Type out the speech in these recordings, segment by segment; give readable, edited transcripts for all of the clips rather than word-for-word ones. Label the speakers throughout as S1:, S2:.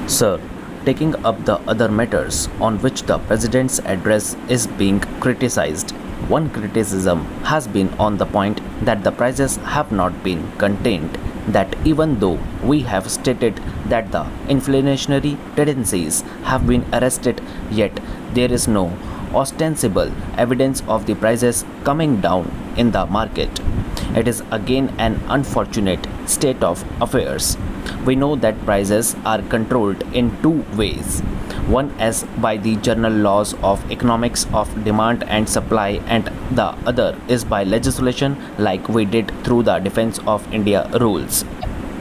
S1: Sir, taking up the other matters on which the President's address is being criticized, one criticism has been on the point that the prices have not been contained, that even though we have stated that the inflationary tendencies have been arrested, yet there is no ostensible evidence of the prices coming down in the market. It is again an unfortunate state of affairs. We know that prices are controlled in two ways. One is by the general laws of economics of demand and supply, and the other is by legislation like we did through the Defense of India rules.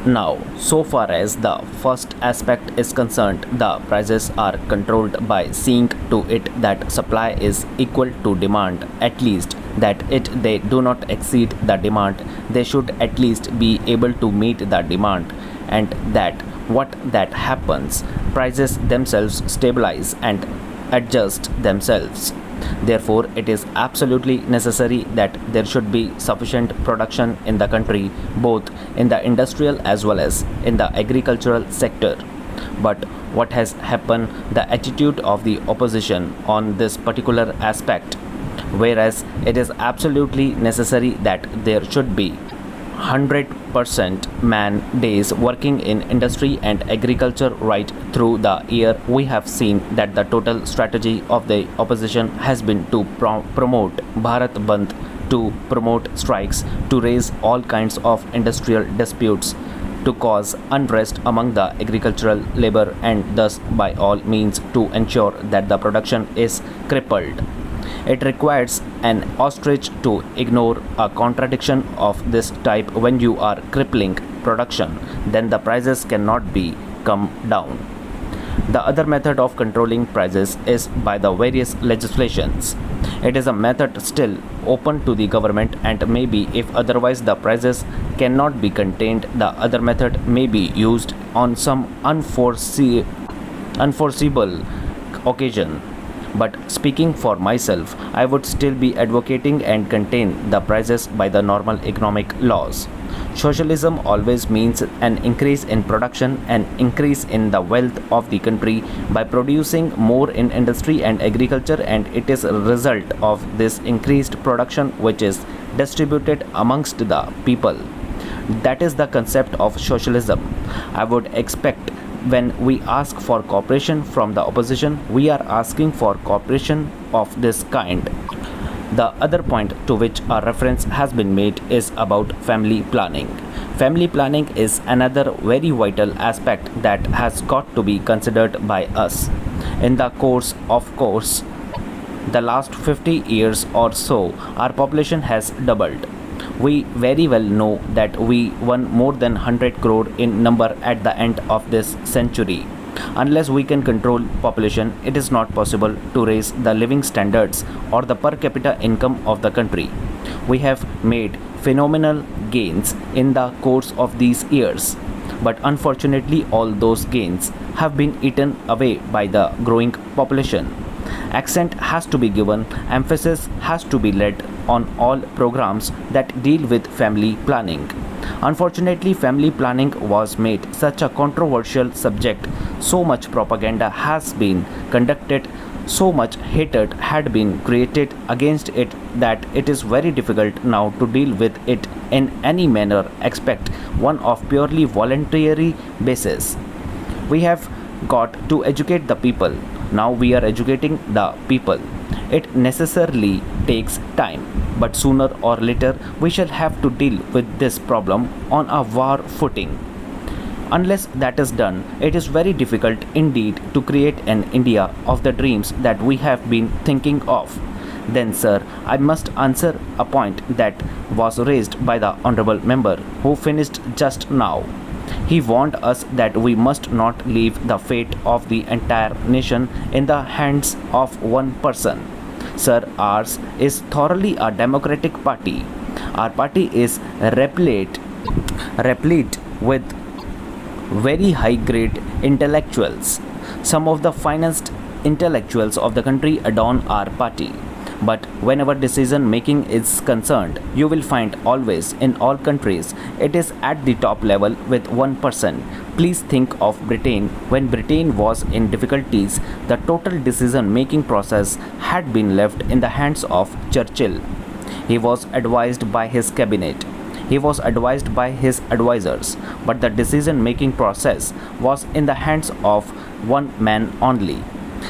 S1: Now, so far as the first aspect is concerned, the prices are controlled by seeing to it that supply is equal to demand, at least that they do not exceed the demand. They should at least be able to meet the demand, and that what that happens, prices themselves stabilize and adjust themselves. Therefore, it is absolutely necessary that there should be sufficient production in the country, both in the industrial as well as in the agricultural sector. But what has happened, the attitude of the opposition on this particular aspect, whereas it is absolutely necessary that there should be 100% man days working in industry and agriculture right through the year, we have seen that the total strategy of the opposition has been to promote Bharat Bandh, to promote strikes, to raise all kinds of industrial disputes, to cause unrest among the agricultural labor, and thus by all means to ensure that the production is crippled. It requires an ostrich to ignore a contradiction of this type. When you are crippling production, then the prices cannot be come down. The other method of controlling prices is by the various legislations. It is a method still open to the government, and maybe if otherwise the prices cannot be contained, the other method may be used on some unforeseeable occasion. But speaking for myself, I would still be advocating and contain the prices by the normal economic laws. Socialism always means an increase in production, an increase in the wealth of the country by producing more in industry and agriculture, and it is a result of this increased production which is distributed amongst the people. That is the concept of socialism. I would expect when we ask for cooperation from the opposition, we are asking for cooperation of this kind. The other point to which a reference has been made is about family planning. Family planning is another very vital aspect that has got to be considered by us. In the course of the last 50 years or so, our population has doubled. We very well know that we won more than 100 crore in number at the end of this century. Unless we can control population, it is not possible to raise the living standards or the per capita income of the country. We have made phenomenal gains in the course of these years, but unfortunately all those gains have been eaten away by the growing population. Accent has to be given, emphasis has to be laid on all programs that deal with family planning. Unfortunately, family planning was made such a controversial subject. So much propaganda has been conducted, so much hatred had been created against it, that it is very difficult now to deal with it in any manner except one of purely voluntary basis. We have got to educate the people. Now we are educating the people. It necessarily takes time, but sooner or later we shall have to deal with this problem on a war footing. Unless that is done, it is very difficult indeed to create an India of the dreams that we have been thinking of. Then, sir, I must answer a point that was raised by the honorable member who finished just now. He warned us that we must not leave the fate of the entire nation in the hands of one person. Sir, ours is thoroughly a democratic party. Our party is replete with very high grade intellectuals. Some of the finest intellectuals of the country adorn our party. But whenever decision making is concerned, you will find always in all countries it is at the top level with one person. Please think of Britain. When Britain was in difficulties, the total decision making process had been left in the hands of Churchill. He was advised by his cabinet. He was advised by his advisors, but the decision making process was in the hands of one man only.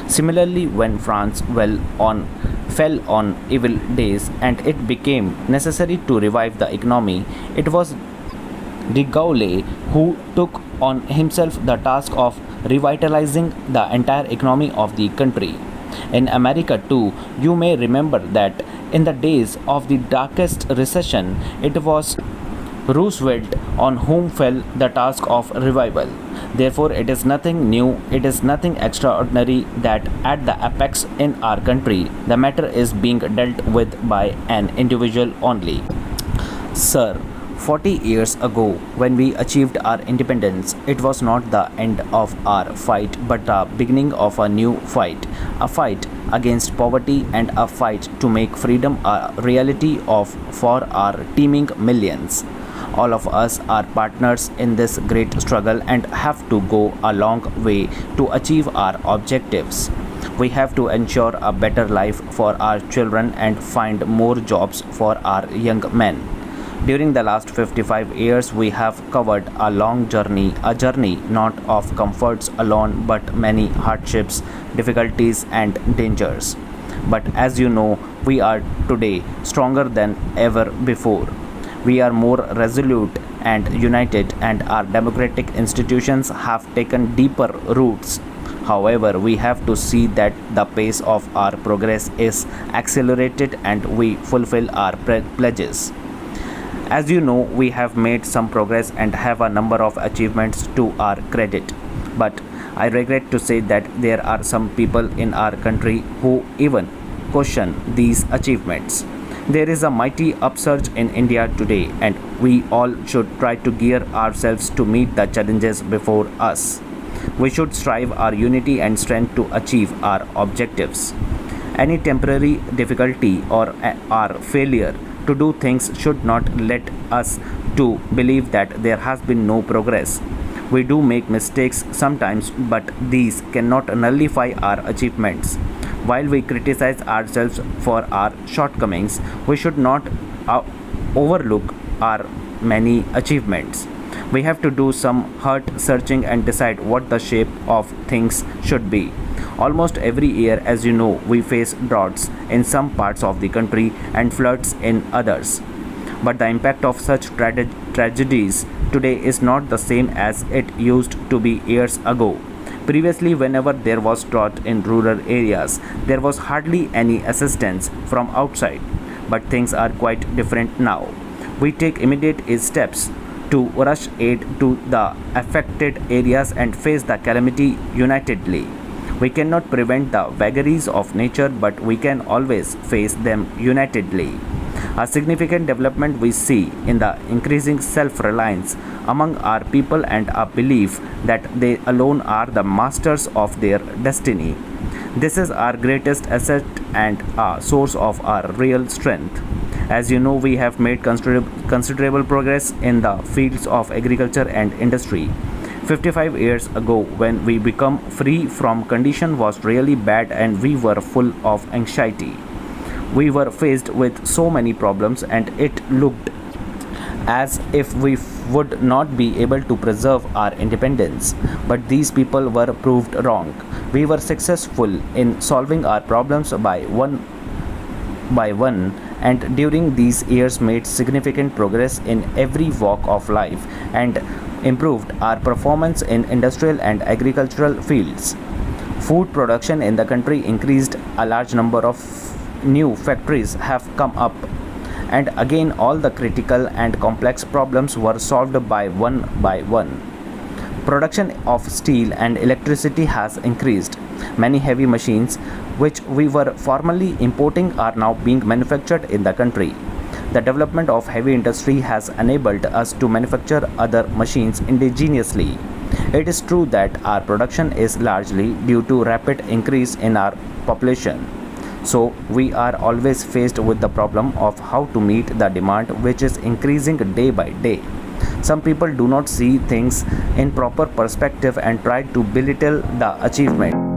S1: Similarly, when France fell on evil days and it became necessary to revive the economy, it was de Gaulle who took on himself the task of revitalizing the entire economy of the country. In America too, you may remember that in the days of the darkest recession, it was Roosevelt on whom fell the task of revival. Therefore, it is nothing new, it is nothing extraordinary that at the apex in our country, the matter is being dealt with by an individual only. Sir, 40 years ago, when we achieved our independence, it was not the end of our fight but the beginning of a new fight. A fight against poverty and a fight to make freedom a reality for our teeming millions. All of us are partners in this great struggle and have to go a long way to achieve our objectives. We have to ensure a better life for our children and find more jobs for our young men. During the last 55 years, we have covered a long journey, a journey not of comforts alone but many hardships, difficulties, and dangers. But as you know, we are today stronger than ever before. We are more resolute and united, and our democratic institutions have taken deeper roots. However, we have to see that the pace of our progress is accelerated and we fulfill our pledges. As you know, we have made some progress and have a number of achievements to our credit. But I regret to say that there are some people in our country who even question these achievements. There is a mighty upsurge in India today, and we all should try to gear ourselves to meet the challenges before us. We should strive our unity and strength to achieve our objectives. Any temporary difficulty or our failure to do things should not let us to believe that there has been no progress. We do make mistakes sometimes, but these cannot nullify our achievements. While we criticize ourselves for our shortcomings, we should not overlook our many achievements. We have to do some heart searching and decide what the shape of things should be. Almost every year, as you know, we face droughts in some parts of the country and floods in others. But the impact of such tragedies today is not the same as it used to be years ago. Previously, whenever there was drought in rural areas, there was hardly any assistance from outside. But things are quite different now. We take immediate steps to rush aid to the affected areas and face the calamity unitedly. We cannot prevent the vagaries of nature, but we can always face them unitedly. A significant development we see in the increasing self-reliance among our people and a belief that they alone are the masters of their destiny. This is our greatest asset and a source of our real strength. As you know, we have made considerable progress in the fields of agriculture and industry. 55 years ago, when we become free from condition was really bad and we were full of anxiety. We were faced with so many problems and it looked as if we would not be able to preserve our independence. But these people were proved wrong. We were successful in solving our problems by one, and during these years made significant progress in every walk of life and improved our performance in industrial and agricultural fields. Food production in the country increased, a large number of new factories have come up, and again all the critical and complex problems were solved by one. Production of steel and electricity has increased. Many heavy machines which we were formerly importing are now being manufactured in the country. The development of heavy industry has enabled us to manufacture other machines indigenously. It is true that our production is largely due to rapid increase in our population. So we are always faced with the problem of how to meet the demand, which is increasing day by day. Some people do not see things in proper perspective and try to belittle the achievement.